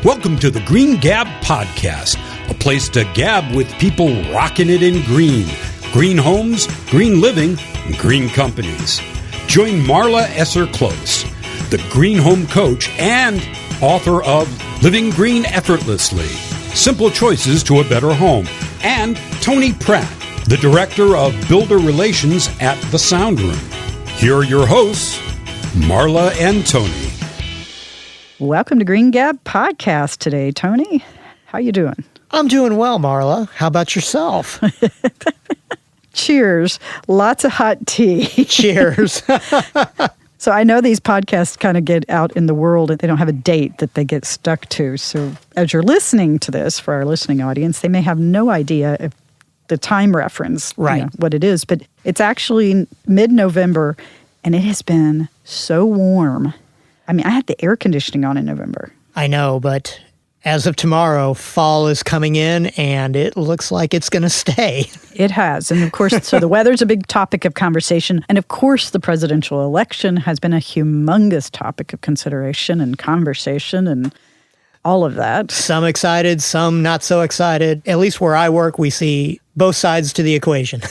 Welcome to the Green Gab Podcast, a place to gab with people rocking it in green. Green homes, green living, and green companies. Join Marla Esser Cloos, the green home coach and author of Living Green Effortlessly, Simple Choices to a Better Home, and Tony Pratt, the Director of Builder Relations at The Sound Room. Here are your hosts, Marla and Tony. Welcome to Green Gab Podcast today, Tony. How you doing? I'm doing well, Marla. How about yourself? Cheers. Lots of hot tea. Cheers. So I know these podcasts kind of get out in the world and they don't have a date that they get stuck to. So as you're listening to this, for our listening audience, they may have no idea if the time reference, right, what it is. But it's actually mid-November and it has been so warm. I mean, I had the air conditioning on in November. I know, but as of tomorrow, fall is coming in and it looks like it's going to stay. It has. And of course, so the weather's a big topic of conversation. And of course, the presidential election has been a humongous topic of consideration and conversation and all of that. Some excited, some not so excited. At least where I work, we see both sides to the equation.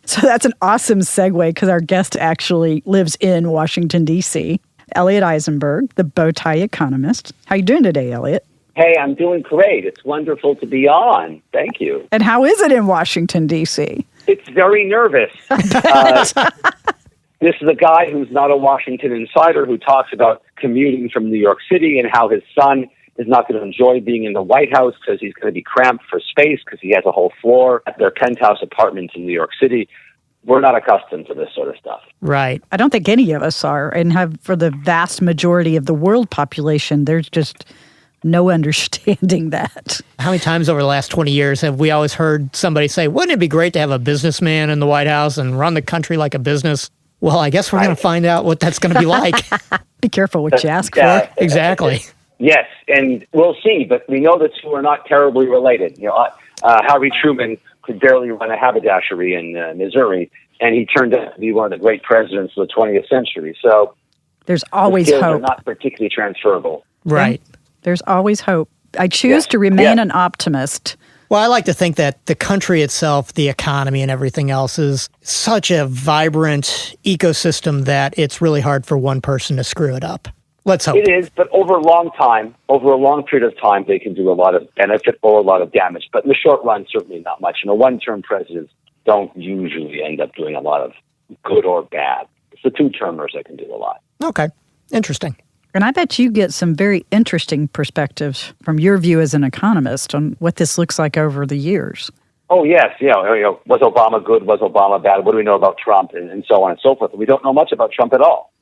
So that's an awesome segue because our guest actually lives in Washington, D.C., Elliot Eisenberg, the Bow Tie Economist. How you doing today, Elliot? Hey, I'm doing great. It's wonderful to be on. Thank you. And how is it in Washington, D.C.? It's very nervous. This is a guy who's not a Washington insider who talks about commuting from New York City and how his son is not going to enjoy being in the White House because he's going to be cramped for space because he has a whole floor at their penthouse apartments in New York City. We're not accustomed to this sort of stuff. Right. I don't think any of us are, and have for the vast majority of the world population, there's just no understanding that. How many times over the last 20 years have we always heard somebody say, wouldn't it be great to have a businessman in the White House and run the country like a business? Well, I guess we're going to find out what that's going to be like. Be careful what you ask for. Exactly. Yes, and we'll see, but we know the two are not terribly related. You know, Harry Truman could barely run a haberdashery in Missouri, and he turned out to be one of the great presidents of the 20th century. So there's always hope. hope. Are not particularly transferable. Right. There's always hope. I choose to remain an optimist. Well, I like to think that the country itself, the economy and everything else is such a vibrant ecosystem that it's really hard for one person to screw it up. Let's hope. It is, but over a long period of time, they can do a lot of benefit or a lot of damage. But in the short run, certainly not much. You know, one-term presidents don't usually end up doing a lot of good or bad. It's the two-termers that can do a lot. Okay. Interesting. And I bet you get some very interesting perspectives from your view as an economist on what this looks like over the years. Oh, yes. Was Obama good? Was Obama bad? What do we know about Trump? And so on and so forth. We don't know much about Trump at all.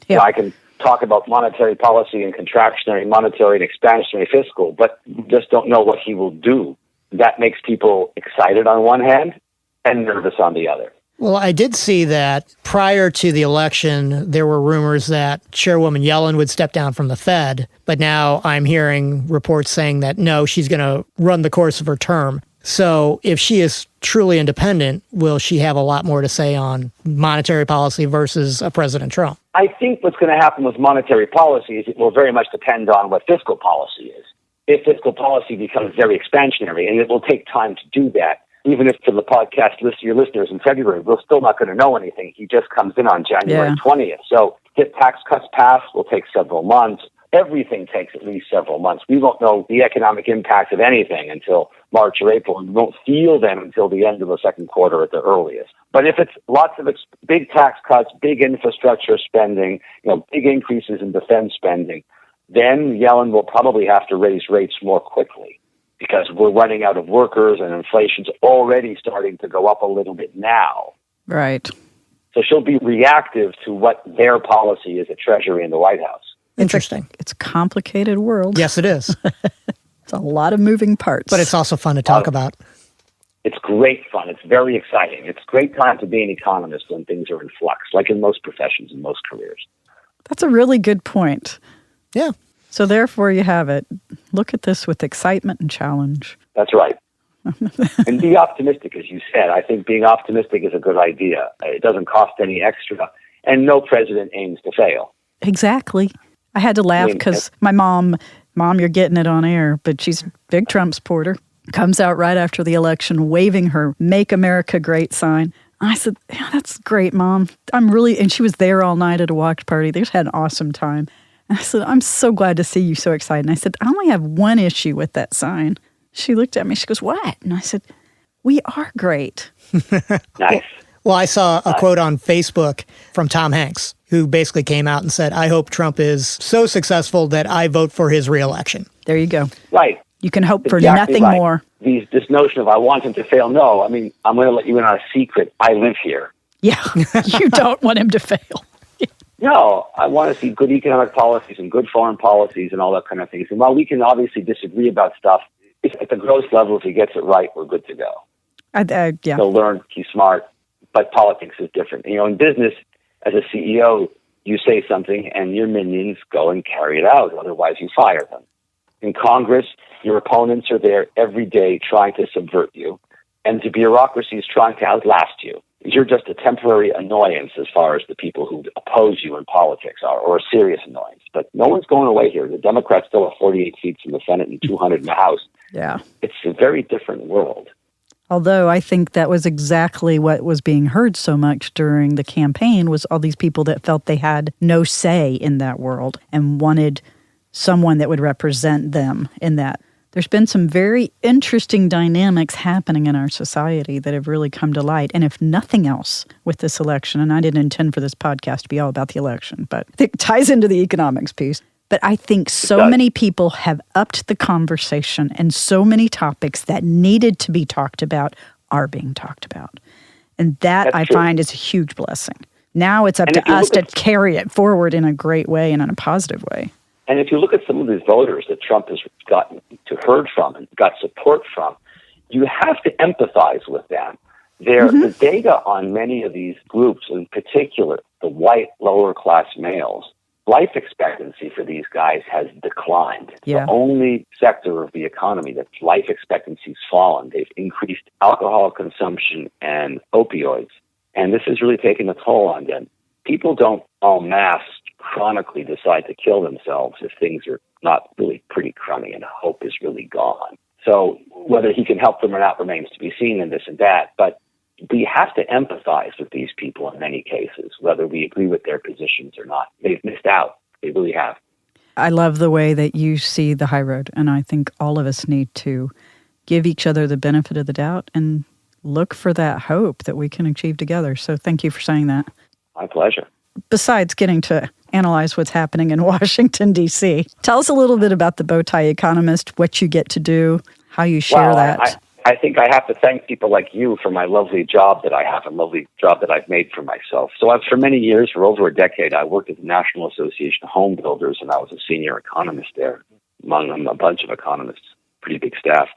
Yeah. You know, I can talk about monetary policy and contractionary monetary and expansionary fiscal, but we just don't know what he will do. That makes people excited on one hand and nervous on the other. Well, I did see that prior to the election, there were rumors that Chairwoman Yellen would step down from the Fed, but now I'm hearing reports saying that no, she's going to run the course of her term. So if she is truly independent, will she have a lot more to say on monetary policy versus President Trump? I think what's going to happen with monetary policy is it will very much depend on what fiscal policy is. If fiscal policy becomes very expansionary, and it will take time to do that, even if for the podcast your listeners in February, we're still not going to know anything. He just comes in on January 20th. So get tax cuts passed will take several months. Everything takes at least several months. We won't know the economic impact of anything until March or April, and we won't feel them until the end of the second quarter at the earliest. But if it's lots of big tax cuts, big infrastructure spending, big increases in defense spending, then Yellen will probably have to raise rates more quickly because we're running out of workers and inflation's already starting to go up a little bit now. Right. So she'll be reactive to what their policy is at Treasury and the White House. Interesting. It's a complicated world. Yes, it is. It's a lot of moving parts. But it's also fun to talk about. It's great fun. It's very exciting. It's a great time to be an economist when things are in flux, like in most professions and most careers. That's a really good point. Yeah. So therefore you have it. Look at this with excitement and challenge. That's right. And be optimistic, as you said. I think being optimistic is a good idea. It doesn't cost any extra. And no president aims to fail. Exactly. I had to laugh because my mom, you're getting it on air, but she's a big Trump supporter, comes out right after the election waving her Make America Great sign. I said, yeah, that's great, Mom. And she was there all night at a watch party. They just had an awesome time. And I said, I'm so glad to see you so excited. And I said, I only have one issue with that sign. She looked at me, she goes, what? And I said, we are great. Nice. Well, I saw a quote on Facebook from Tom Hanks, who basically came out and said, I hope Trump is so successful that I vote for his reelection. There you go. Right. You can hope for Exactly nothing right. more. This notion of I want him to fail. No, I mean, I'm going to let you in on a secret. I live here. Yeah, you don't want him to fail. No, I want to see good economic policies and good foreign policies and all that kind of things. And while we can obviously disagree about stuff, at the gross level, if he gets it right, we're good to go. Yeah. He'll learn, he's smart, but politics is different. In business, as a CEO, you say something and your minions go and carry it out. Otherwise, you fire them. In Congress, your opponents are there every day trying to subvert you, and the bureaucracy is trying to outlast you. You're just a temporary annoyance as far as the people who oppose you in politics are, or a serious annoyance. But no one's going away here. The Democrats still have 48 seats in the Senate and 200 in the House. Yeah. It's a very different world. Although I think that was exactly what was being heard so much during the campaign was all these people that felt they had no say in that world and wanted someone that would represent them in that. There's been some very interesting dynamics happening in our society that have really come to light. And if nothing else with this election, and I didn't intend for this podcast to be all about the election, but it ties into the economics piece. But I think so many people have upped the conversation and so many topics that needed to be talked about are being talked about. And that I find is a huge blessing. Now it's up to us to carry it forward in a great way and in a positive way. And if you look at some of these voters that Trump has gotten to heard from and got support from, you have to empathize with them. The data on many of these groups, in particular the white lower class males, life expectancy for these guys has declined. Yeah. The only sector of the economy that life expectancy's fallen. They've increased alcohol consumption and opioids. And this has really taken a toll on them. People don't en masse chronically decide to kill themselves if things are not really pretty crummy and hope is really gone. So whether he can help them or not remains to be seen in this and that. But we have to empathize with these people in many cases, whether we agree with their positions or not. They've missed out. They really have. I love the way that you see the high road, and I think all of us need to give each other the benefit of the doubt and look for that hope that we can achieve together. So thank you for saying that. My pleasure. Besides getting to analyze what's happening in Washington, D.C., tell us a little bit about the Bow Tie Economist, what you get to do, how you share that. I think I have to thank people like you for my lovely job that I have, a lovely job that I've made for myself. So for many years, for over a decade, I worked at the National Association of Home Builders, and I was a senior economist there, among them a bunch of economists, pretty big staff,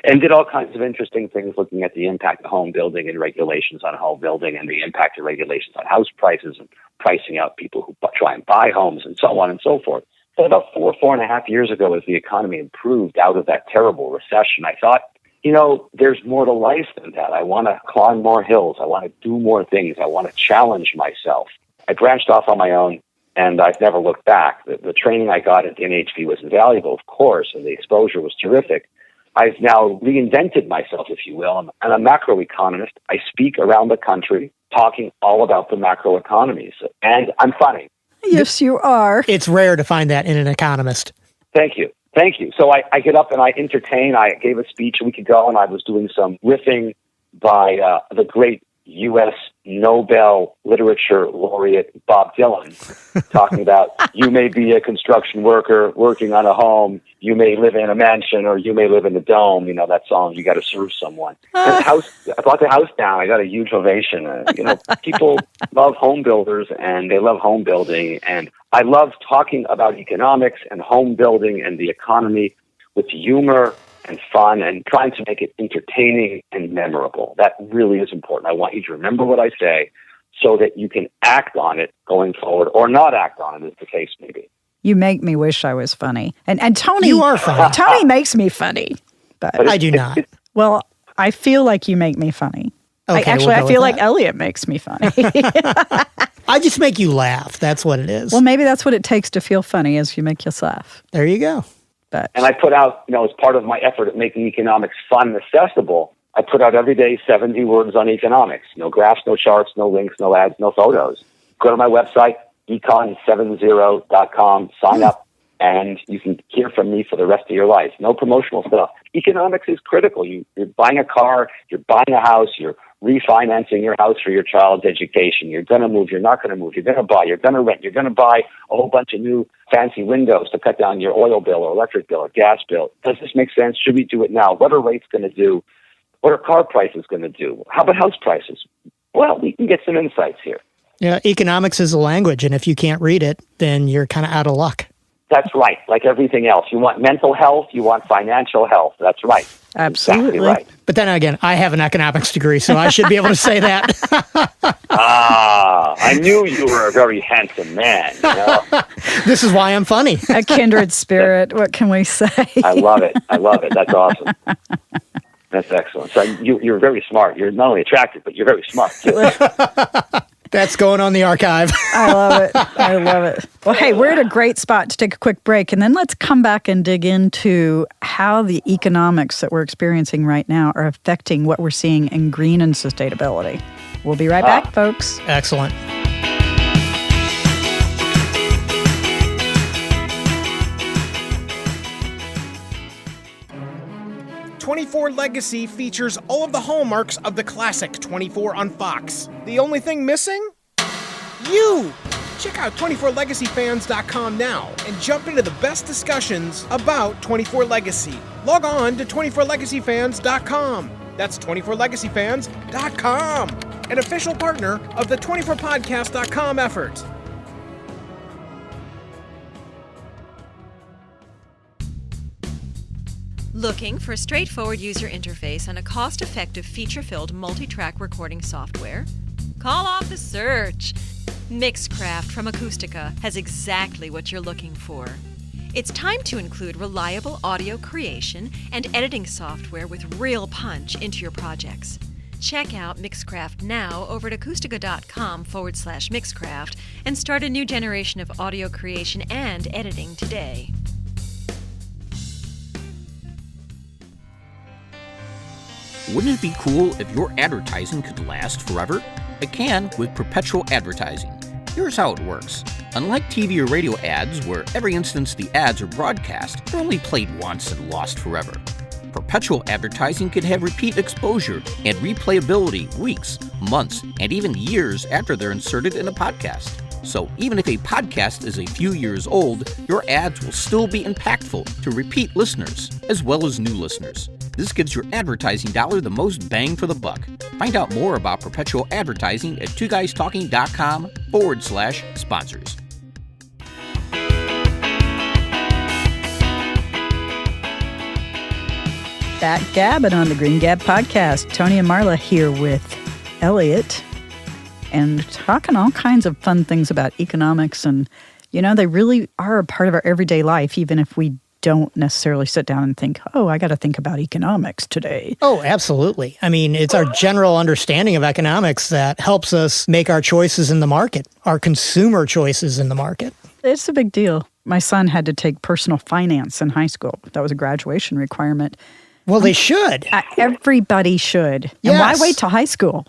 and did all kinds of interesting things looking at the impact of home building and regulations on home building and the impact of regulations on house prices and pricing out people who try and buy homes and so on and so forth. So about 4.5 years ago, as the economy improved out of that terrible recession, I thought, there's more to life than that. I want to climb more hills. I want to do more things. I want to challenge myself. I branched off on my own, and I've never looked back. The training I got at the NHB was invaluable, of course, and the exposure was terrific. I've now reinvented myself, if you will. I'm a macroeconomist. I speak around the country talking all about the macroeconomies, and I'm funny. Yes, you are. It's rare to find that in an economist. Thank you. So I get up and I entertain. I gave a speech a week ago, and I was doing some riffing by the great U.S. Nobel Literature laureate Bob Dylan, talking about you may be a construction worker working on a home, you may live in a mansion, or you may live in a dome. That song, You Got to Serve Someone. I brought the house down. I got a huge ovation. People love home builders, and they love home building. And I love talking about economics and home building and the economy with humor and fun and trying to make it entertaining and memorable. That really is important. I want you to remember what I say so that you can act on it going forward or not act on it, as the case may be. You make me wish I was funny. And Tony... You are funny. Tony makes me funny. But I do not. Well, I feel like you make me funny. Okay, I feel like Elliot makes me funny. I just make you laugh. That's what it is. Well, maybe that's what it takes to feel funny, is you make us laugh. There you go. And I put out, as part of my effort at making economics fun and accessible, I put out every day 70 words on economics. No graphs, no charts, no links, no ads, no photos. Go to my website, econ70.com, sign up, and you can hear from me for the rest of your life. No promotional stuff. Economics is critical. You're buying a car, you're buying a house, you're refinancing your house for your child's education. You're going to move, you're not going to move, you're going to buy, you're going to rent, you're going to buy a whole bunch of new fancy windows to cut down your oil bill or electric bill or gas bill. Does this make sense? Should we do it now? What are rates going to do? What are car prices going to do? How about house prices? Well, we can get some insights here. Yeah, economics is a language, and if you can't read it, then you're kind of out of luck. That's right. Like everything else. You want mental health, you want financial health. That's right. Absolutely. Exactly right. But then again, I have an economics degree, so I should be able to say that. I knew you were a very handsome man. This is why I'm funny. A kindred spirit. What can we say? I love it. That's awesome. That's excellent. So you're very smart. You're not only attractive, but you're very smart too. That's going on the archive. I love it. Well, hey, we're at a great spot to take a quick break, and then let's come back and dig into how the economics that we're experiencing right now are affecting what we're seeing in green and sustainability. We'll be right back, folks. Excellent. 24 Legacy features all of the hallmarks of the classic 24 on Fox. The only thing missing? You! Check out 24legacyfans.com now and jump into the best discussions about 24 Legacy. Log on to 24legacyfans.com. That's 24legacyfans.com, an official partner of the 24podcast.com effort. Looking for a straightforward user interface and a cost-effective, feature-filled multi-track recording software? Call off the search. Mixcraft from Acoustica has exactly what you're looking for. It's time to include reliable audio creation and editing software with real punch into your projects. Check out Mixcraft now over at acoustica.com/Mixcraft and start a new generation of audio creation and editing today. Wouldn't it be cool if your advertising could last forever? It can with perpetual advertising. Here's how it works. Unlike TV or radio ads, where every instance the ads are broadcast, they're only played once and lost forever. Perpetual advertising can have repeat exposure and replayability weeks, months, and even years after they're inserted in a podcast. So even if a podcast is a few years old, your ads will still be impactful to repeat listeners, as well as new listeners. This gives your advertising dollar the most bang for the buck. Find out more about perpetual advertising at twoguystalking.com/sponsors. Back gabbing on the Green Gab podcast. Tony and Marla here with Elliot and talking all kinds of fun things about economics. And, they really are a part of our everyday life, even if we don't necessarily sit down and think, I got to think about economics today. Oh, absolutely. I mean, it's our general understanding of economics that helps us make our choices in the market, our consumer choices in the market. It's a big deal. My son had to take personal finance in high school. That was a graduation requirement. Well, they should. Everybody should. Yes. And why wait till high school?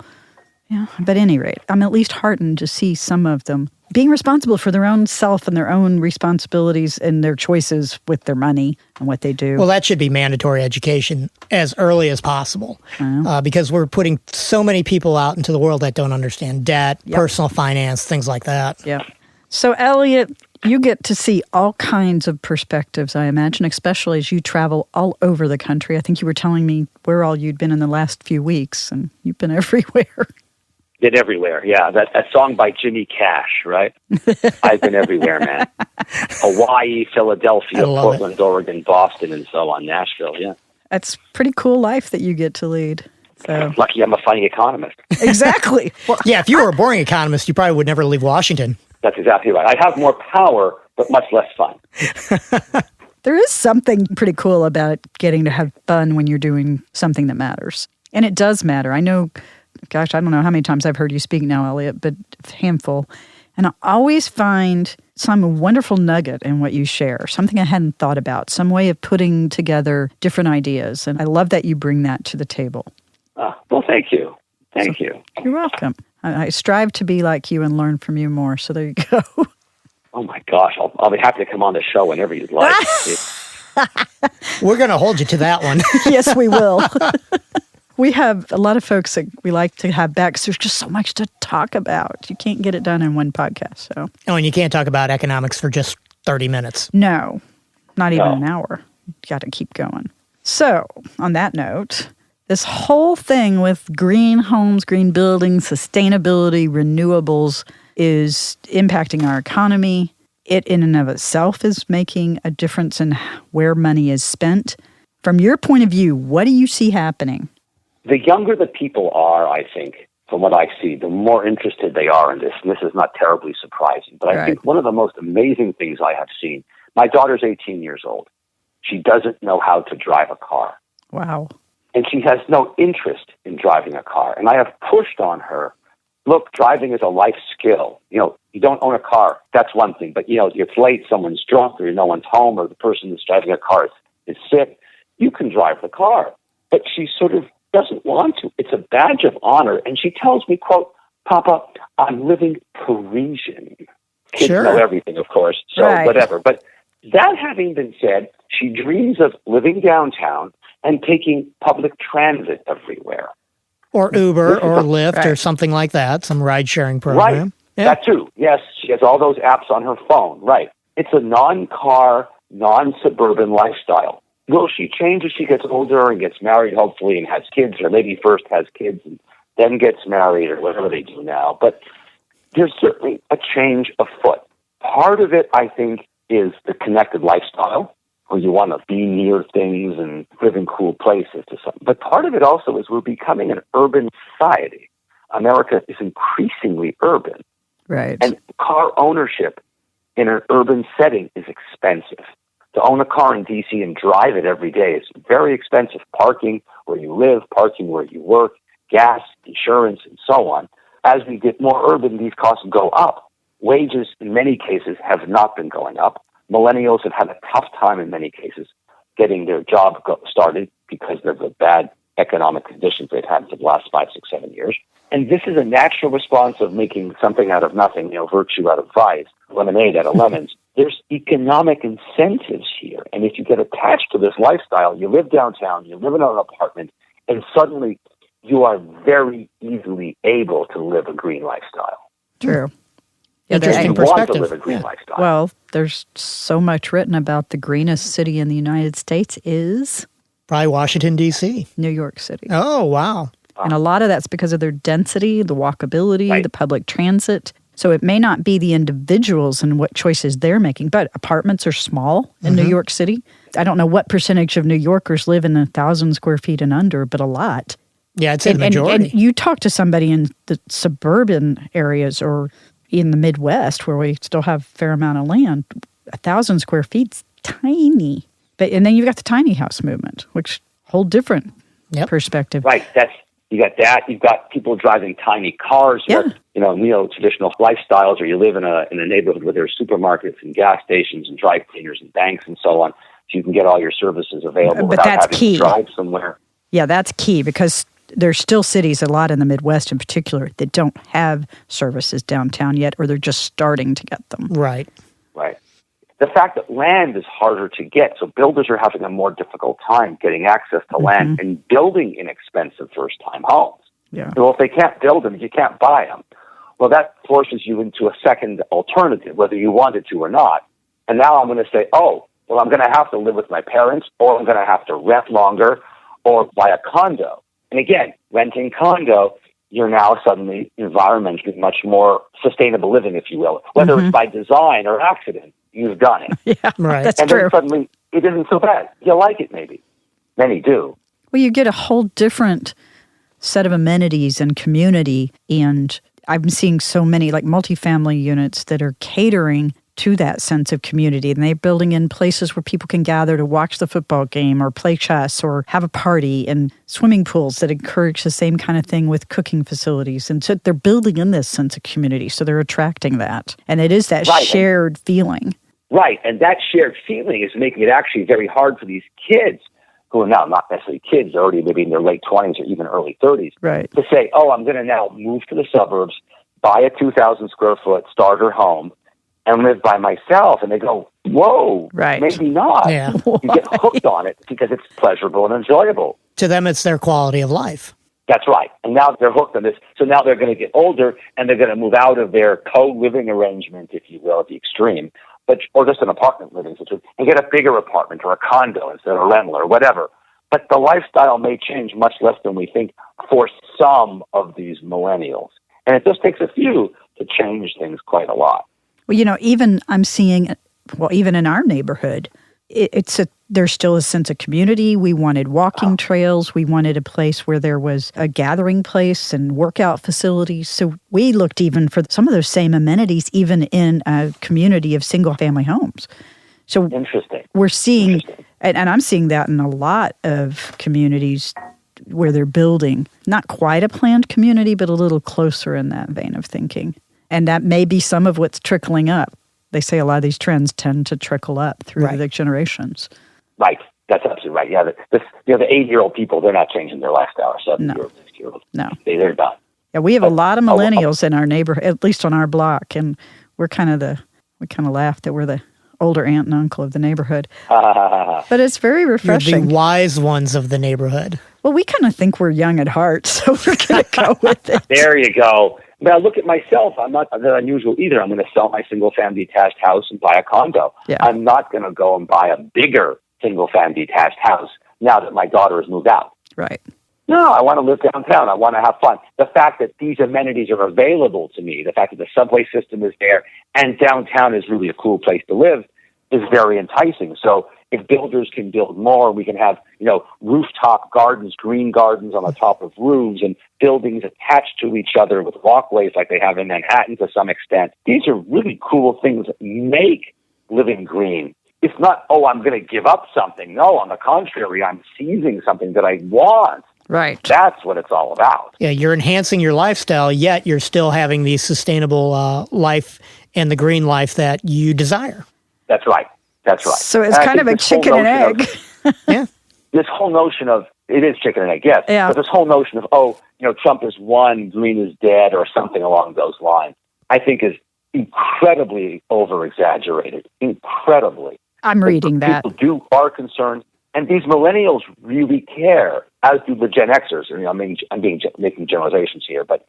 Yeah, but at any rate, I'm at least heartened to see some of them being responsible for their own self and their own responsibilities and their choices with their money and what they do. Well, that should be mandatory education as early as possible because we're putting so many people out into the world that don't understand debt, personal finance, things like that. Yeah. So, Elliot, you get to see all kinds of perspectives, I imagine, especially as you travel all over the country. I think you were telling me where all you'd been in the last few weeks, and you've been everywhere. Been everywhere, yeah. That song by Jimmy Cash, right? I've been everywhere, man. Hawaii, Philadelphia, Portland, Oregon, Boston, and so on. Nashville, yeah. That's a pretty cool life that you get to lead. So. Lucky I'm a funny economist. Exactly. Well, yeah, if you were a boring economist, you probably would never leave Washington. That's exactly right. I have more power, but much less fun. There is something pretty cool about getting to have fun when you're doing something that matters. And it does matter. I know, gosh, I don't know how many times I've heard you speak now, Elliot, but a handful. And I always find some wonderful nugget in what you share, something I hadn't thought about, some way of putting together different ideas. And I love that you bring that to the table. Well, thank you. Thank you. You're welcome. I strive to be like you and learn from you more. So there you go. Oh, my gosh. I'll be happy to come on the show whenever you'd like. We're going to hold you to that one. Yes, we will. We have a lot of folks that we like to have back because there's just so much to talk about. You can't get it done in one podcast. So. Oh, and you can't talk about economics for just 30 minutes. No, not even an hour. You got to keep going. So, on that note, this whole thing with green homes, green buildings, sustainability, renewables is impacting our economy. It in and of itself is making a difference in where money is spent. From your point of view, what do you see happening? The younger the people are, I think, from what I see, the more interested they are in this. And this is not terribly surprising. But I think one of the most amazing things I have seen, my daughter's 18 years old. She doesn't know how to drive a car. Wow. And she has no interest in driving a car. And I have pushed on her, look, driving is a life skill. You don't own a car. That's one thing. But, it's late, someone's drunk, or no one's home, or the person that's driving a car is sick. You can drive the car. But she sort of doesn't want to. It's a badge of honor. And she tells me, quote, Papa, I'm living Parisian. Kids know everything, of course, so whatever. But that having been said, she dreams of living downtown and taking public transit everywhere. Or Uber or Lyft or something like that, some ride-sharing program. Right, that too. Yes, she has all those apps on her phone. Right. It's a non-car, non-suburban lifestyle. Will she change as she gets older and gets married, hopefully, and has kids, or maybe first has kids and then gets married, or whatever they do now? But there's certainly a change afoot. Part of it, I think, is the connected lifestyle, where you want to be near things and live in cool places or something. But part of it also is we're becoming an urban society. America is increasingly urban. Right. And car ownership in an urban setting is expensive. To own a car in D.C. and drive it every day is very expensive. Parking where you live, parking where you work, gas, insurance, and so on. As we get more urban, these costs go up. Wages, in many cases, have not been going up. Millennials have had a tough time, in many cases, getting their job started because of the bad economic conditions they've had for the last 5, 6, 7 years. And this is a natural response of making something out of nothing, virtue out of vice, lemonade out of lemons. There's economic incentives here. And if you get attached to this lifestyle, you live downtown, you live in an apartment, and suddenly you are very easily able to live a green lifestyle. True. Interesting perspective. Want to live a green Yeah. lifestyle. Well, there's so much written about the greenest city in the United States is Probably Washington, D.C. New York City. Oh, wow. And a lot of that's because of their density, the walkability, Right. the public transit. So it may not be the individuals and what choices they're making, but apartments are small in New York City. I don't know what percentage of New Yorkers live in 1,000 square feet and under, but a lot. Yeah, it's a majority. And you talk to somebody in the suburban areas or in the Midwest where we still have a fair amount of land, 1,000 square feet's tiny. And then you've got the tiny house movement, which whole different perspective. Right. You got that. You've got people driving tiny cars. Traditional lifestyles, or you live in a neighborhood where there's supermarkets and gas stations and dry cleaners and banks and so on, so you can get all your services available without having to drive somewhere. Yeah, that's key because there's still cities, a lot in the Midwest in particular, that don't have services downtown yet, or they're just starting to get them. Right. Right. The fact that land is harder to get, so builders are having a more difficult time getting access to land and building inexpensive first-time homes. Yeah. Well, if they can't build them, you can't buy them. Well, that forces you into a second alternative, whether you wanted to or not. And now I'm going to say, I'm going to have to live with my parents, or I'm going to have to rent longer, or buy a condo. And again, renting condo, you're now suddenly environmentally much more sustainable living, if you will. Whether it's by design or accident, you've done it. Yeah, right. That's and true. then suddenly it isn't so bad. You like it, maybe. Many do. Well, you get a whole different set of amenities and community. And I'm seeing so many like multifamily units that are catering to that sense of community. And they're building in places where people can gather to watch the football game or play chess or have a party, and swimming pools that encourage the same kind of thing with cooking facilities. And so they're building in this sense of community. So they're attracting that. And it is that shared feeling. Right. And that shared feeling is making it actually very hard for these kids who are now not necessarily kids, they're already maybe in their late 20s or even early 30s, to say, oh, I'm going to now move to the suburbs, buy a 2,000 square foot starter home, and live by myself. And they go, whoa, maybe not. Yeah. You get hooked on it because it's pleasurable and enjoyable. To them, it's their quality of life. That's right. And now they're hooked on this. So now they're going to get older, and they're going to move out of their co-living arrangement, if you will, at the extreme, or just an apartment living situation, and get a bigger apartment or a condo instead of a rental or whatever. But the lifestyle may change much less than we think for some of these millennials. And it just takes a few to change things quite a lot. Well, even I'm seeing, even in our neighborhood, there's still a sense of community. We wanted walking trails. We wanted a place where there was a gathering place and workout facilities. So we looked even for some of those same amenities, even in a community of single-family homes. So interesting. We're seeing, and I'm seeing that in a lot of communities where they're building, not quite a planned community, but a little closer in that vein of thinking. And that may be some of what's trickling up. They say a lot of these trends tend to trickle up through the generations. Right. That's absolutely right. Yeah. The 8-year-old people, they're not changing their lifestyle. 7-year-old, 6-year-old. No. They're done. Yeah, we have a lot of millennials in our neighborhood, at least on our block. And we kind of laugh that we're the older aunt and uncle of the neighborhood. But it's very refreshing. You're the wise ones of the neighborhood. Well, we kind of think we're young at heart, so we're going to go with it. There you go. Now, look at myself. I'm not that unusual either. I'm going to sell my single-family detached house and buy a condo. Yeah. I'm not going to go and buy a bigger single-family detached house now that my daughter has moved out. Right. No, I want to live downtown. I want to have fun. The fact that these amenities are available to me, the fact that the subway system is there, and downtown is really a cool place to live is very enticing. So if builders can build more, we can have, rooftop gardens, green gardens on the top of roofs, and buildings attached to each other with walkways like they have in Manhattan to some extent. These are really cool things that make living green. It's not, I'm going to give up something. No, on the contrary, I'm seizing something that I want. Right. That's what it's all about. Yeah, you're enhancing your lifestyle, yet you're still having the sustainable life and the green life that you desire. That's right. That's right. So it's kind of a chicken and egg. Yeah. This whole notion of, it is chicken and egg, yes. Yeah. But this whole notion of, Trump is won, green is dead, or something along those lines, I think is incredibly over-exaggerated. Incredibly. I'm reading that. People are concerned, and these millennials really care, as do the Gen Xers. I'm making generalizations here, but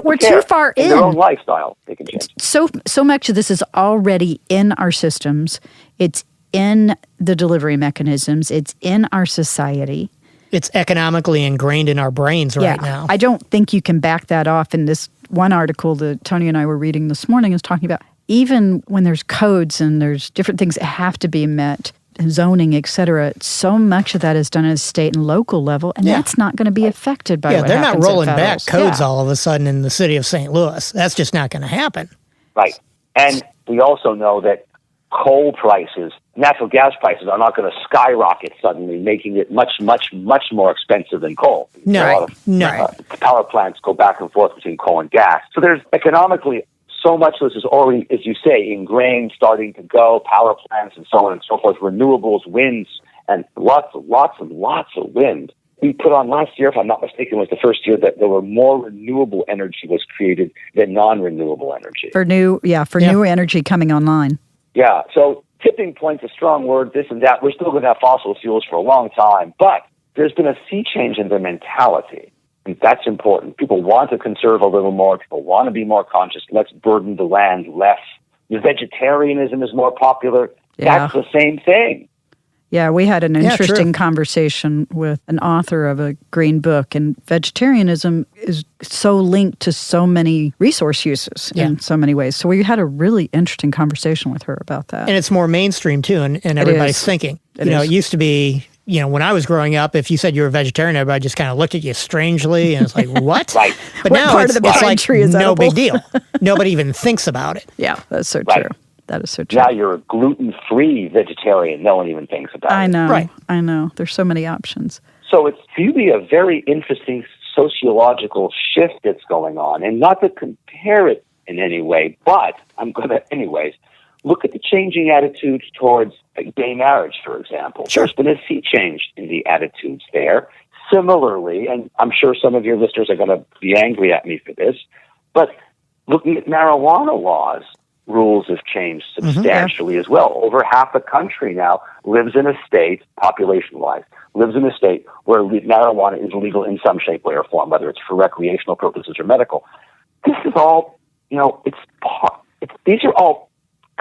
we're too far in. Their own lifestyle, they can change. So much of this is already in our systems. It's in the delivery mechanisms. It's in our society. It's economically ingrained in our brains right now. I don't think you can back that off. In this one article that Tony and I were reading this morning is talking about even when there's codes and there's different things that have to be met, zoning, et cetera, so much of that is done at a state and local level, and that's not going to be affected by what happens. Yeah, they're not rolling back codes all of a sudden in the city of St. Louis. That's just not going to happen. Right. And we also know that coal prices, natural gas prices are not going to skyrocket suddenly, making it much, much, much more expensive than coal. No. Power plants go back and forth between coal and gas. So there's economically so much of this is already, as you say, ingrained, starting to go, power plants and so on and so forth, renewables, winds, and lots and lots of wind. We put on last year, if I'm not mistaken, was the first year that there were more renewable energy was created than non-renewable energy. For new energy coming online. Yeah, so tipping point's a strong word, this and that. We're still going to have fossil fuels for a long time, but there's been a sea change in their mentality. And that's important. People want to conserve a little more. People want to be more conscious. Let's burden the land less. The vegetarianism is more popular. Yeah. That's the same thing. Yeah, we had an interesting conversation with an author of a green book, and vegetarianism is so linked to so many resource uses in so many ways. So we had a really interesting conversation with her about that. And it's more mainstream, too, and everybody's thinking. It used to be, when I was growing up, if you said you were a vegetarian, everybody just kind of looked at you strangely, and it's like, what? Right. But what now part of the it's like tree is no edible? big deal. Nobody even thinks about it. Yeah, that's so right. true. That is so true. Now you're a gluten-free vegetarian. No one even thinks about it. I know. Right. I know. There's so many options. So it's really a very interesting sociological shift that's going on. And not to compare it in any way, but I'm going to anyways look at the changing attitudes towards gay marriage, for example. Sure. There's been a sea change in the attitudes there. Similarly, and I'm sure some of your listeners are going to be angry at me for this, but looking at marijuana laws, rules have changed substantially as well. Over half the country now lives in a state, population-wise, lives in a state where marijuana is legal in some shape, way, or form, whether it's for recreational purposes or medical. This is all, these are all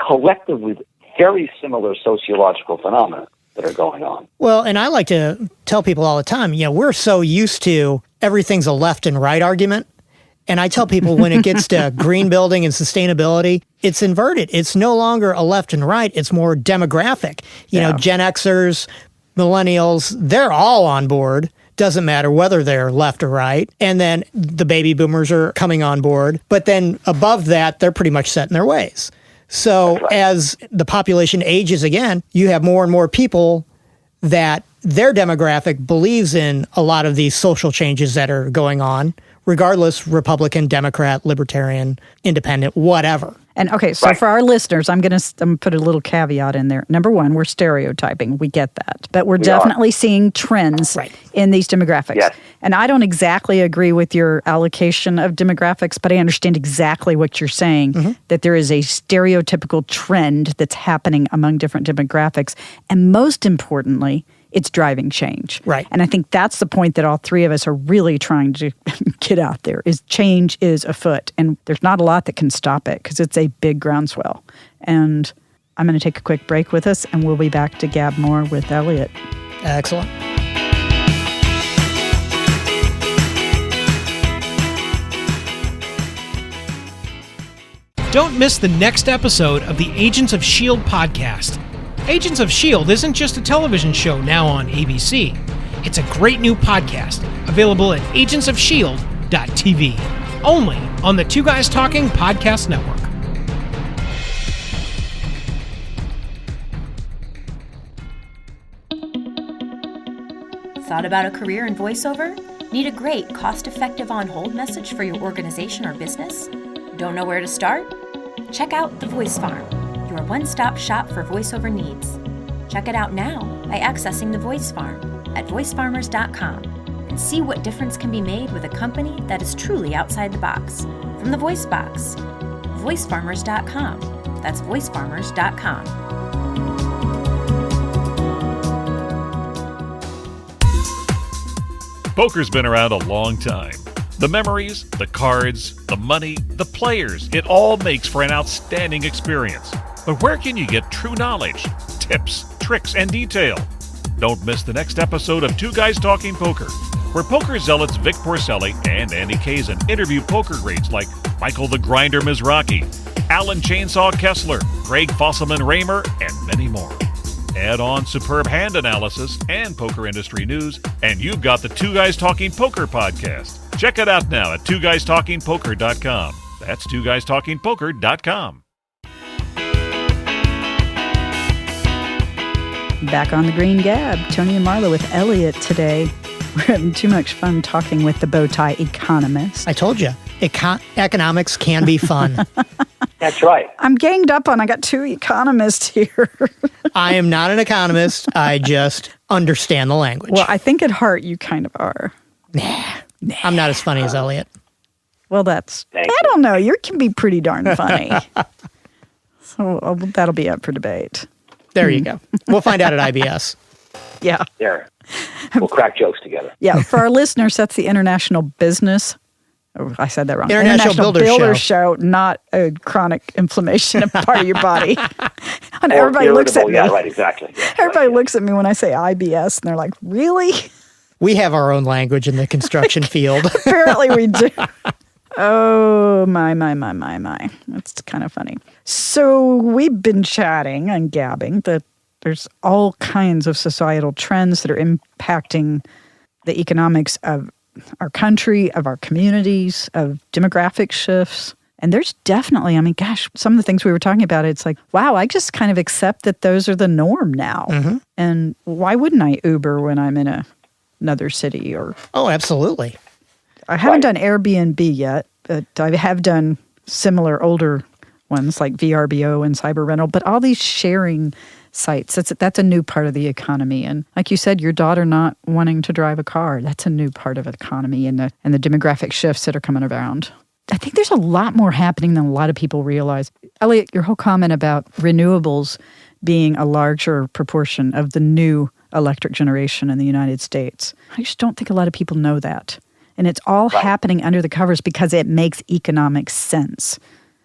collectively very similar sociological phenomena that are going on. Well, and I like to tell people all the time, we're so used to everything's a left and right argument. And I tell people when it gets to green building and sustainability, it's inverted. It's no longer a left and right. It's more demographic. You know, Gen Xers, millennials, they're all on board. Doesn't matter whether they're left or right. And then the baby boomers are coming on board. But then above that, they're pretty much set in their ways. So as the population ages again, you have more and more people that their demographic believes in a lot of these social changes that are going on, regardless, Republican, Democrat, Libertarian, Independent, whatever. And okay, so for our listeners, I'm going to put a little caveat in there. Number one, we're stereotyping. We get that. But we're definitely seeing trends in these demographics. Yes. And I don't exactly agree with your allocation of demographics, but I understand exactly what you're saying, that there is a stereotypical trend that's happening among different demographics. And most importantly, it's driving change. Right. And I think that's the point that all three of us are really trying to get out there, is change is afoot. And there's not a lot that can stop it because it's a big groundswell. And I'm going to take a quick break with us, and we'll be back to gab more with Elliot. Excellent. Don't miss the next episode of the Agents of S.H.I.E.L.D. podcast. Agents of S.H.I.E.L.D. isn't just a television show now on ABC. It's a great new podcast available at agentsofshield.tv, only on the Two Guys Talking Podcast Network. Thought about a career in voiceover? Need a great, cost-effective on-hold message for your organization or business? Don't know where to start? Check out The Voice Farm, your one-stop shop for voiceover needs. Check it out now by accessing The Voice Farm at voicefarmers.com and see what difference can be made with a company that is truly outside the box. From the Voice Box, voicefarmers.com. That's voicefarmers.com. Poker's been around a long time. The memories, the cards, the money, the players, it all makes for an outstanding experience. But where can you get true knowledge, tips, tricks, and detail? Don't miss the next episode of Two Guys Talking Poker, where poker zealots Vic Porcelli and Andy Kazin interview poker greats like Michael the Grinder Mizrachi, Alan Chainsaw Kessler, Greg Fosselman Raymer, and many more. Add on superb hand analysis and poker industry news, and you've got the Two Guys Talking Poker podcast. Check it out now at twoguystalkingpoker.com. That's twoguystalkingpoker.com. Back on the Green Gab, Tony and Marla with Elliot today. We're having too much fun talking with the Bow Tie Economist. I told you, economics can be fun. That's right. I'm ganged up on, I got two economists here. I am not an economist. I just understand the language. Well, I think at heart you kind of are. Nah. I'm not as funny as Elliot. Well, I don't know. You can be pretty darn funny. So that'll be up for debate. There you go. We'll find out at IBS. Yeah. There. We'll crack jokes together. Yeah. For our listeners, that's the International Business. Oh, I said that wrong. International Builder Show, not a chronic inflammation of part of your body. And everybody looks at me. Yeah, right, exactly. Yeah, everybody looks at me when I say IBS, and they're like, really? We have our own language in the construction field. Apparently we do. Oh, my. That's kind of funny. So we've been chatting and gabbing that there's all kinds of societal trends that are impacting the economics of our country, of our communities, of demographic shifts. And there's definitely, I mean, gosh, some of the things we were talking about, it's like, wow, I just kind of accept that those are the norm now. Mm-hmm. And why wouldn't I Uber when I'm in another city? Or Oh, absolutely. I haven't done Airbnb yet, but I have done similar older ones like VRBO and Cyber Rental, but all these sharing sites, that's a new part of the economy. And like you said, your daughter not wanting to drive a car, that's a new part of the economy and the demographic shifts that are coming around. I think there's a lot more happening than a lot of people realize. Elliot, your whole comment about renewables being a larger proportion of the new electric generation in the United States, I just don't think a lot of people know that. And it's all happening under the covers because it makes economic sense.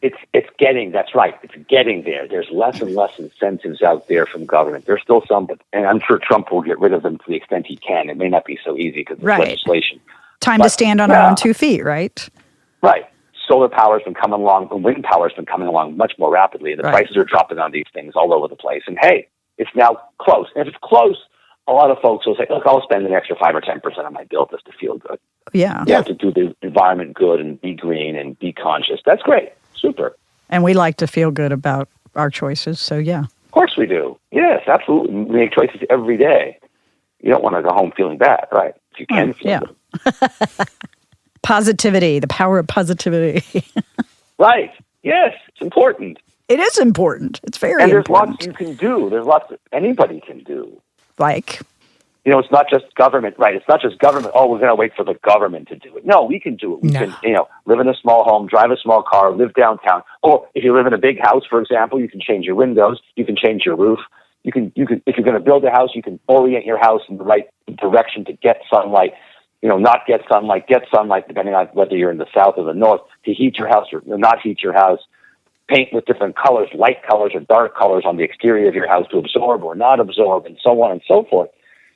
It's getting, that's right, it's getting there. There's less and less incentives out there from government. There's still some, and I'm sure Trump will get rid of them to the extent he can. It may not be so easy because of legislation. Time to stand on our own 2 feet, right? Right. Solar power's been coming along, and wind power's been coming along much more rapidly. The prices are dropping on these things all over the place. And hey, it's now close. And if it's close, a lot of folks will say, look, I'll spend an extra 5 or 10% on my bill just to feel good. Yeah. To do the environment good and be green and be conscious. That's great. Super. And we like to feel good about our choices, so yeah. Of course we do. Yes, absolutely. We make choices every day. You don't want to go home feeling bad, right? If you can feel good. Positivity, the power of positivity. Right. Yes, it's important. It is important. It's very important. And there's lots you can do. There's lots that anybody can do. Like? It's not just government, right? It's not just government. Oh, we're going to wait for the government to do it. No, we can do it. We can, live in a small home, drive a small car, live downtown. Or if you live in a big house, for example, you can change your windows. You can change your roof. You can. If you're going to build a house, you can orient your house in the right direction to get sunlight. Not get sunlight, depending on whether you're in the south or the north, to heat your house or not heat your house. Paint with different colors, light colors or dark colors on the exterior of your house to absorb or not absorb, and so on and so forth.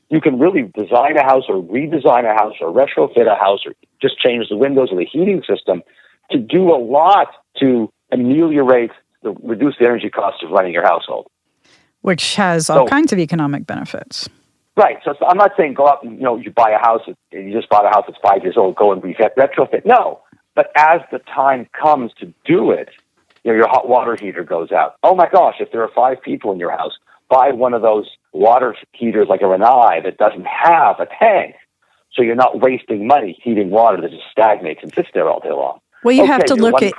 You can really design a house or redesign a house or retrofit a house or just change the windows or the heating system to do a lot to ameliorate reduce the energy costs of running your household. Which has all kinds of economic benefits. Right. So I'm not saying go out and, you buy a house, and you just bought a house that's 5 years old, go and retrofit. No. But as the time comes to do it, your hot water heater goes out. Oh my gosh, if there are 5 people in your house, buy one of those water heaters like a Renai that doesn't have a tank. So you're not wasting money heating water that just stagnates and sits there all day long. Well, you have to look at,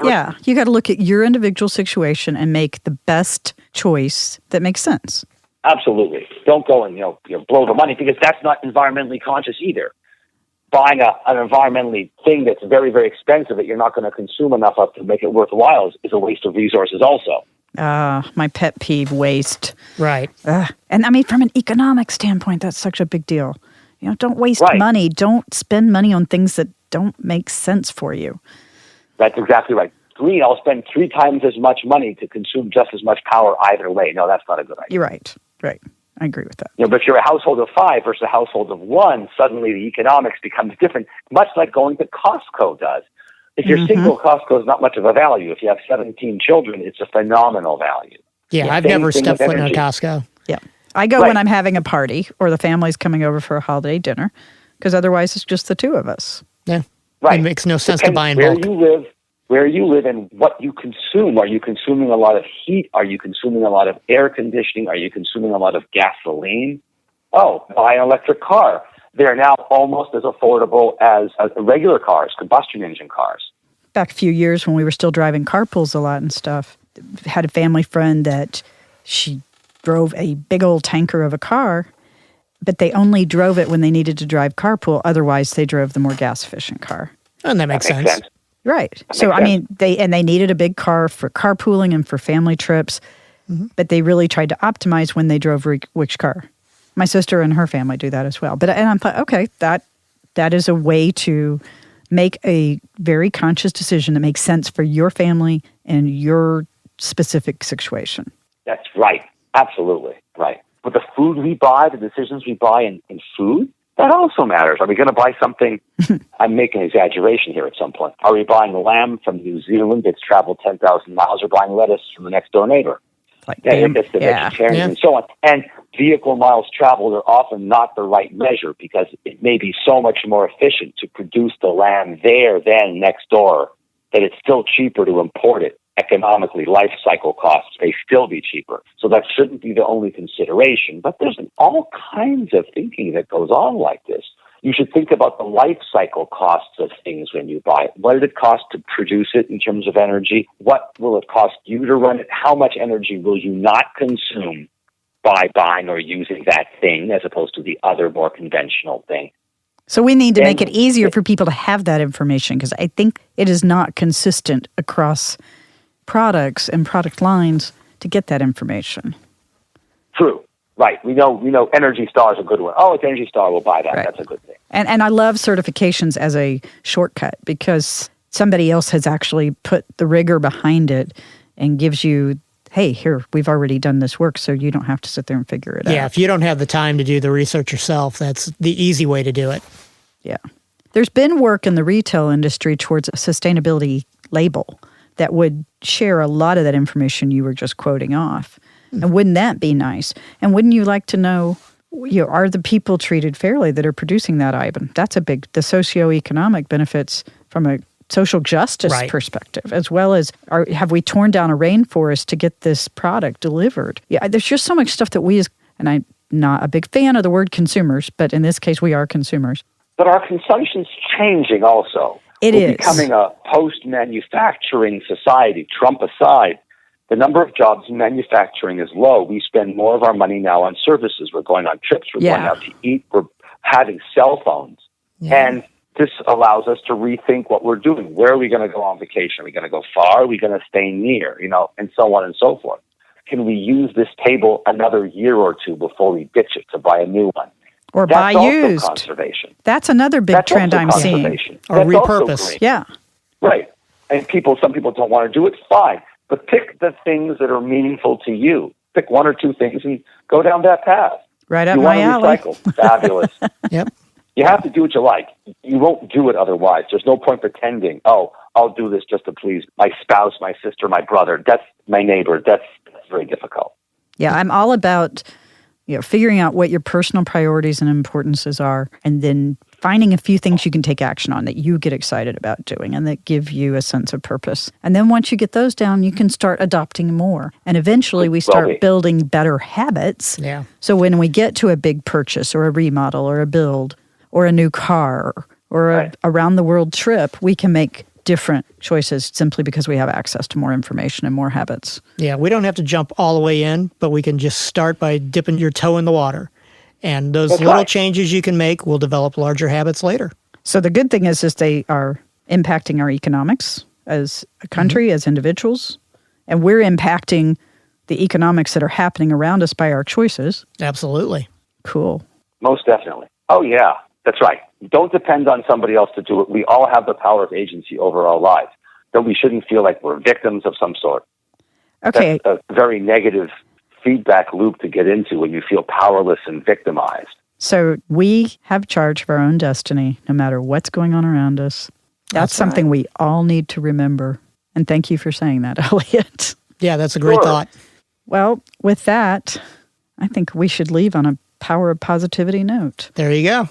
you got to look at your individual situation and make the best choice that makes sense. Absolutely. Don't go and, blow the money because that's not environmentally conscious either. Buying an environmentally thing that's very, very expensive that you're not going to consume enough of to make it worthwhile is a waste of resources also. My pet peeve, waste. Right. And I mean, from an economic standpoint, that's such a big deal. Don't waste money. Don't spend money on things that don't make sense for you. That's exactly right. Green, I'll spend 3 times as much money to consume just as much power either way. No, that's not a good idea. You're right. Right. I agree with that. But if you're a household of 5 versus a household of 1, suddenly the economics becomes different, much like going to Costco does. If you're single, Costco is not much of a value. If you have 17 children, it's a phenomenal value. Yeah, I've never stepped foot in a Costco. Yeah. I go when I'm having a party or the family's coming over for a holiday dinner because otherwise it's just the 2 of us. Yeah. Right. It makes no sense to buy in bulk. Where you live and what you consume. Are you consuming a lot of heat? Are you consuming a lot of air conditioning? Are you consuming a lot of gasoline? Oh, buy an electric car. They're now almost as affordable as regular cars, combustion engine cars. Back a few years when we were still driving carpools a lot and stuff, had a family friend that she drove a big old tanker of a car, but they only drove it when they needed to drive carpool. Otherwise, they drove the more gas-efficient car. And that makes sense. Right. So, I mean, they needed a big car for carpooling and for family trips, but they really tried to optimize when they drove which car. My sister and her family do that as well. And I thought, okay, that is a way to make a very conscious decision that makes sense for your family and your specific situation. That's right. Absolutely. Right. But the food we buy, the decisions we buy in food, that also matters. Are we going to buy something? I'm making an exaggeration here at some point. Are we buying lamb from New Zealand that's traveled 10,000 miles or buying lettuce from the next door neighbor? It's the vegetarian and so on. And vehicle miles traveled are often not the right measure because it may be so much more efficient to produce the lamb there than next door that it's still cheaper to import it. Economically, life cycle costs may still be cheaper. So that shouldn't be the only consideration. But there's all kinds of thinking that goes on like this. You should think about the life cycle costs of things when you buy it. What did it cost to produce it in terms of energy? What will it cost you to run it? How much energy will you not consume by buying or using that thing as opposed to the other more conventional thing? So we need to make it easier for people to have that information, because I think it is not consistent across products and product lines to get that information. True. Right. We know Energy Star is a good one. Oh, it's Energy Star. We'll buy that. Right. That's a good thing. And I love certifications as a shortcut, because somebody else has actually put the rigor behind it and gives you, hey, here, we've already done this work, so you don't have to sit there and figure it out. Yeah, if you don't have the time to do the research yourself, that's the easy way to do it. Yeah. There's been work in the retail industry towards a sustainability label that would share a lot of that information you were just quoting off. And wouldn't that be nice? And wouldn't you like to know, are the people treated fairly that are producing that item? That's the socioeconomic benefits from a social justice perspective, as well as have we torn down a rainforest to get this product delivered? Yeah, there's just so much stuff that and I'm not a big fan of the word consumers, but in this case we are consumers. But our consumption's changing also. We're becoming a post-manufacturing society, Trump aside. The number of jobs in manufacturing is low. We spend more of our money now on services. We're going on trips. We're going out to eat. We're having cell phones. Yeah. And this allows us to rethink what we're doing. Where are we going to go on vacation? Are we going to go far? Are we going to stay near? And so on and so forth. Can we use this table another year or two before we ditch it to buy a new one? Or That's buy used. Conservation. That's another big trend I'm seeing. Or repurpose. Yeah. Right. And some people don't want to do it. Fine. But pick the things that are meaningful to you. Pick one or two things and go down that path. Right up my alley. You want to recycle. Fabulous. Yep. You have to do what you like. You won't do it otherwise. There's no point pretending, I'll do this just to please my spouse, my sister, my brother. That's my neighbor. That's very difficult. Yeah, I'm all about figuring out what your personal priorities and importances are, and then finding a few things you can take action on that you get excited about doing and that give you a sense of purpose. And then once you get those down, you can start adopting more. And eventually we start building better habits. Yeah. So when we get to a big purchase or a remodel or a build or a new car or a around-the-world trip, we can make different choices simply because we have access to more information and more habits. Yeah, we don't have to jump all the way in, but we can just start by dipping your toe in the water. And those little changes you can make will develop larger habits later. So the good thing is they are impacting our economics as a country, as individuals, and we're impacting the economics that are happening around us by our choices. Absolutely. Cool. Most definitely. Oh, yeah, that's right. Don't depend on somebody else to do it. We all have the power of agency over our lives. That we shouldn't feel like we're victims of some sort. Okay. That's a very negative feedback loop to get into when you feel powerless and victimized. So we have charge of our own destiny, no matter what's going on around us. That's something we all need to remember. And thank you for saying that, Elliot. Yeah, that's a great thought. Well, with that, I think we should leave on a power of positivity note. There you go.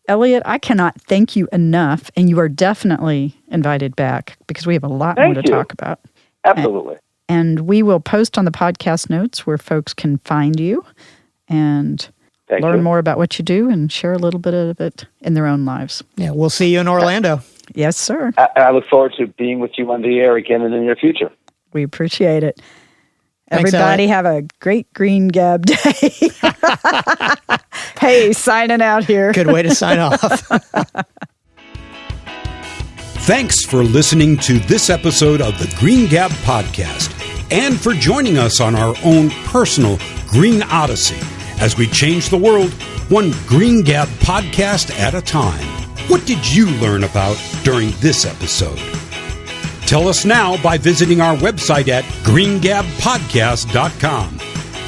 Elliot, I cannot thank you enough, and you are definitely invited back because we have a lot more to talk about. Absolutely. And we will post on the podcast notes where folks can find you and learn more about what you do and share a little bit of it in their own lives. Yeah, we'll see you in Orlando. Yes, sir. I look forward to being with you on the air again in the near future. We appreciate it. Thanks, everybody have a great Green Gab day. Hey, signing out here. Good way to sign off. Thanks for listening to this episode of the Green Gab Podcast and for joining us on our own personal Green Odyssey as we change the world one Green Gab podcast at a time. What did you learn about during this episode? Tell us now by visiting our website at greengabpodcast.com.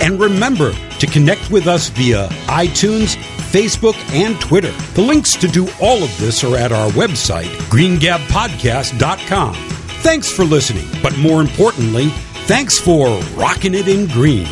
And remember to connect with us via iTunes, Facebook, and Twitter. The links to do all of this are at our website, greengabpodcast.com. Thanks for listening, but more importantly, thanks for rocking it in green.